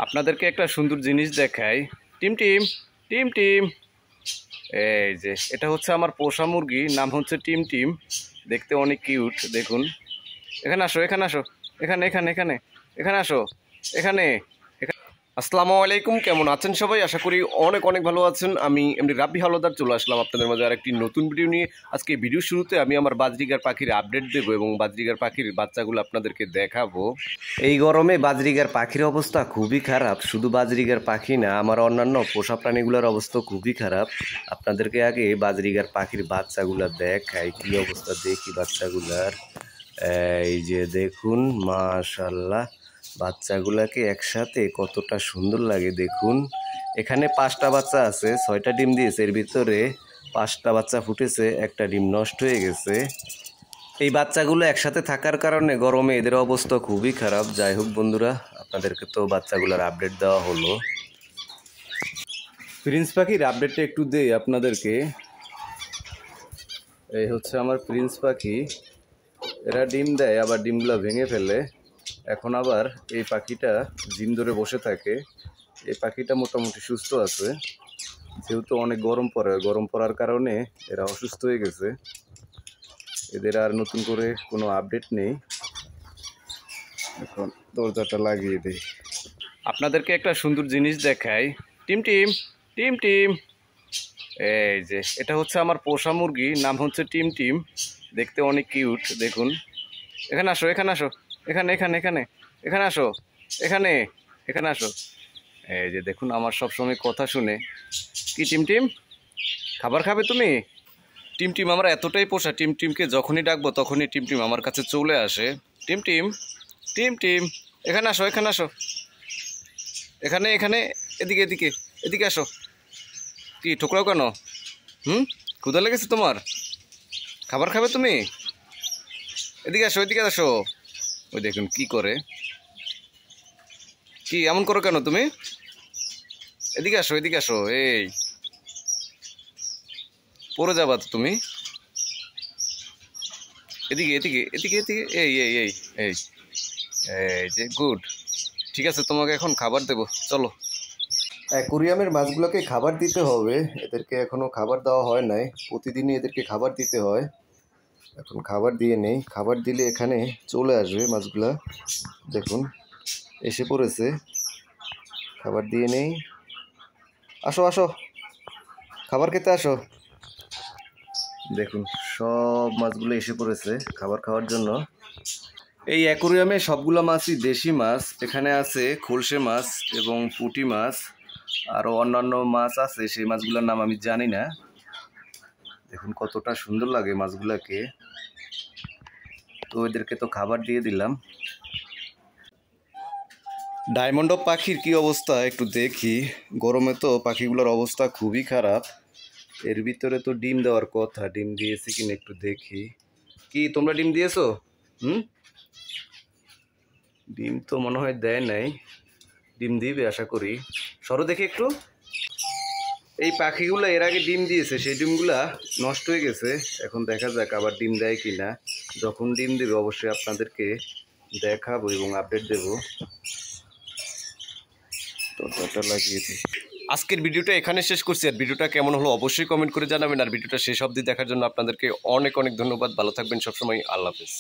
আপনাদেরকে একটা সুন্দর জিনিস দেখাই। টিম টিম টিম টিম, এই যে এটা হচ্ছে আমার পোষা মুরগি, নাম হচ্ছে টিম টিম। দেখতে অনেক কিউট, দেখুন। এখানে আসো, এখানে আসো, এখানে এখানে এখানে এখানে আসো, এখানে। আসসালামু আলাইকুম, কেমন আছেন সবাই? আশা করি অনেক অনেক ভালো আছেন। আমি এমনি রাব্বি হাওলাদার চলে আসলাম আপনাদের মাঝে আর একটি নতুন ভিডিও নিয়ে। আজকে ভিডিও শুরুতে আমি আমার বাজরিগার পাখির আপডেট দেবো এবং বাজরিগার পাখির বাচ্চাগুলো আপনাদেরকে দেখাবো। এই গরমে বাজরিগার পাখির অবস্থা খুবই খারাপ। শুধু বাজরিগার পাখি না, আমার অন্যান্য পোষা প্রাণীগুলোর অবস্থা খুবই খারাপ। আপনাদেরকে আগে বাজরিগার পাখির বাচ্চাগুলো দেখাই, কি অবস্থা দেখি বাচ্চাগুলার। এই যে দেখুন, মাশাআল্লাহ, বাচ্চাগুলাকে একসাথে কতটা সুন্দর লাগে দেখুন। এখানে 5টা বাচ্চা আছে, 6টা ডিম দিয়েছে, এর ভিতরে 5টা বাচ্চা ফুটেছে, একটা ডিম নষ্ট হয়ে গেছে। এই বাচ্চাগুলো একসাথে থাকার কারণে গরমে এদের অবস্থা খুবই খারাপ। যাই হোক বন্ধুরা, আপনাদেরকে তো বাচ্চাগুলোর আপডেট দেওয়া হলো। প্রিন্স পাখির আপডেটটা একটু দেই আপনাদেরকে। এই হচ্ছে আমার প্রিন্স পাখি। এরা ডিম দেয়, আবার ডিমগুলো ভেঙে ফেলে। এখন আবার এই পাখিটা ডিম ধরে বসে থাকে। এই পাখিটা মোটামুটি সুস্থ আছে, যেহেতু অনেক গরম পড়ে, গরম পড়ার কারণে এরা অসুস্থ হয়ে গেছে। এদের আর নতুন করে কোনো আপডেট নেই। এখন দরজাটা লাগিয়ে দেই, আপনাদেরকে একটা সুন্দর জিনিস দেখাই। টিম টিম টিম টিম, এই যে এটা হচ্ছে আমার পোষা মুরগি, নাম হচ্ছে টিম টিম। দেখতে অনেক কিউট, দেখুন। এখানে আসো, এখানে আসো, এখানে এখানে এখানে এখানে আসো, এখানে এখানে আসো। এই যে দেখুন, আমার সবসময় কথা শুনে। কি টিম টিম, খাবার খাবে তুমি? টিম টিম আমরা এতটাই পোষা, টিম টিমকে যখনই ডাকবো তখনই টিম টিম আমার কাছে চলে আসে। টিম টিম টিম টিম, এখানে আসো, এখানে আসো, এখানে এখানে, এদিকে এদিকে এদিকে আসো। কি ঠোকরাও কেন? ক্ষুধা লেগেছে তোমার? খাবার খাবে তুমি? এদিকে আসো, এদিকে আসো। ওই দেখুন কি করে, কি এমন করো কেন তুমি? এদিকে আসো, এদিকে আসো। এই পড়ে যাবা তো তুমি। এদিকে এদিকে এদিকে এদিকে, এই এই এই এই এই যে গুড। ঠিক আছে, তোমাকে এখন খাবার দেবো, চলো। অ্যাকুরিয়ামের মাছগুলোকে খাবার দিতে হবে। এদেরকে এখনো খাবার দেওয়া হয় নাই, প্রতিদিনই এদেরকে খাবার দিতে হয়। এখন খাবার দিয়ে নেই, খাবার দিলে এখানে চলে আসবে মাছগুলা। দেখুন এসে পড়েছে, খাবার দিয়ে নেই। আসো আসো, খাবার খেতে আসো। দেখুন সব মাছগুলো এসে পড়েছে খাবার খাওয়ার জন্য। এই অ্যাকুরিয়ামে সবগুলো মাছই দেশি মাছ। এখানে আছে খলসে মাছ এবং পুঁটি মাছ, আরও অন্যান্য মাছ আছে, সেই মাছগুলোর নাম আমি জানি না। দেখুন কতটা সুন্দর লাগে মাছগুলোকে। তো এদেরকে তো খাবার দিয়ে দিলাম। ডায়মন্ড পাখির কি অবস্থা একটু দেখি। গরমে তো পাখিগুলোর অবস্থা খুবই খারাপ। এর ভিতরে তো ডিম দেওয়ার কথা, ডিম দিয়েছে কিনা একটু দেখি। কি তোমরা ডিম দিয়েছো? ডিম তো মনে হয় দেয় নাই, ডিম দিবে আশা করি। সরো দেখি একটু। এই পাখিগুলো এর আগে ডিম দিয়েছে, সেই ডিমগুলা নষ্ট হয়ে গেছে। এখন দেখা যাক আবার ডিম দেয় কিনা। যখন ডিম দেবে অবশ্যই আপনাদেরকে দেখাবো এবং আপডেট দেবো। দরজাটা লাগিয়ে দিই। আজকের ভিডিওটা এখানে শেষ করছি। আর ভিডিওটা কেমন হলো অবশ্যই কমেন্ট করে জানাবেন। আর ভিডিওটা শেষ অবধি দেখার জন্য আপনাদেরকে অনেক অনেক ধন্যবাদ। ভালো থাকবেন সবসময়। আল্লাহ হাফেজ।